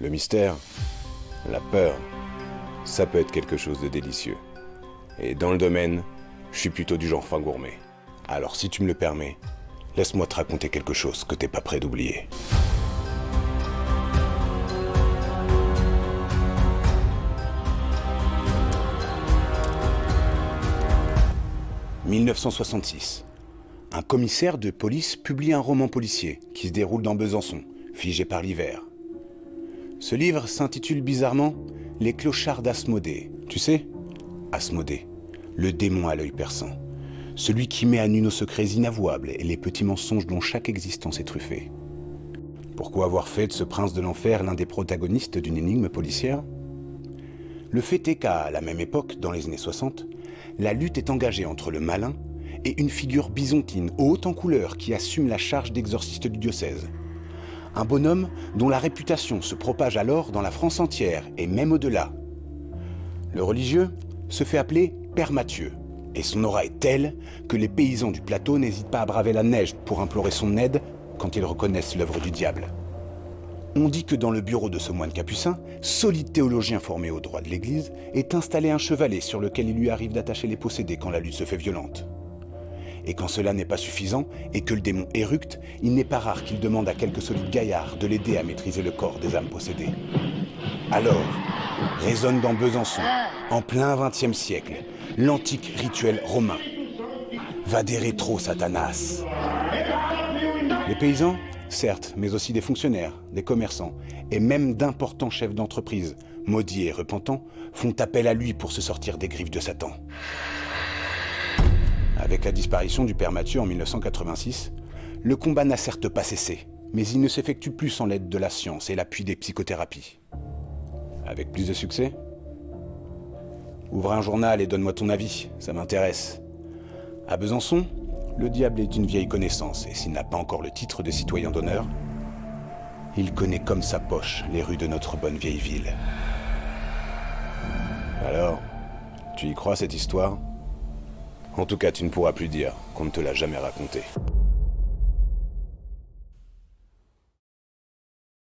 Le mystère, la peur, ça peut être quelque chose de délicieux. Et dans le domaine, je suis plutôt du genre fin gourmet. Alors si tu me le permets, laisse-moi te raconter quelque chose que t'es pas prêt d'oublier. « 1966. Un commissaire de police publie un roman policier qui se déroule dans Besançon, figé par l'hiver. Ce livre s'intitule bizarrement « Les clochards d'Asmodée ». Tu sais, Asmodée, le démon à l'œil perçant. Celui qui met à nu nos secrets inavouables et les petits mensonges dont chaque existence est truffée. Pourquoi avoir fait de ce prince de l'enfer l'un des protagonistes d'une énigme policière? Le fait est qu'à la même époque, dans les années 60, la lutte est engagée entre le malin et une figure byzantine haute en couleur qui assume la charge d'exorciste du diocèse. Un bonhomme dont la réputation se propage alors dans la France entière et même au-delà. Le religieux se fait appeler Père Mathieu, et son aura est telle que les paysans du plateau n'hésitent pas à braver la neige pour implorer son aide quand ils reconnaissent l'œuvre du diable. On dit que dans le bureau de ce moine capucin, solide théologien formé au droit de l'Église, est installé un chevalet sur lequel il lui arrive d'attacher les possédés quand la lutte se fait violente. Et quand cela n'est pas suffisant et que le démon éructe, il n'est pas rare qu'il demande à quelques solides gaillards de l'aider à maîtriser le corps des âmes possédées. Alors, résonne dans Besançon, en plein XXe siècle, l'antique rituel romain. Vade retro, Satanas. Les paysans, certes, mais aussi des fonctionnaires, des commerçants et même d'importants chefs d'entreprise, maudits et repentants, font appel à lui pour se sortir des griffes de Satan. Avec la disparition du père Mathieu en 1986, le combat n'a certes pas cessé, mais il ne s'effectue plus sans l'aide de la science et l'appui des psychothérapies. Avec plus de succès? Ouvre un journal et donne-moi ton avis, ça m'intéresse. À Besançon, le diable est une vieille connaissance, et s'il n'a pas encore le titre de citoyen d'honneur, il connaît comme sa poche les rues de notre bonne vieille ville. Alors, tu y crois cette histoire? En tout cas, tu ne pourras plus dire qu'on ne te l'a jamais racontée.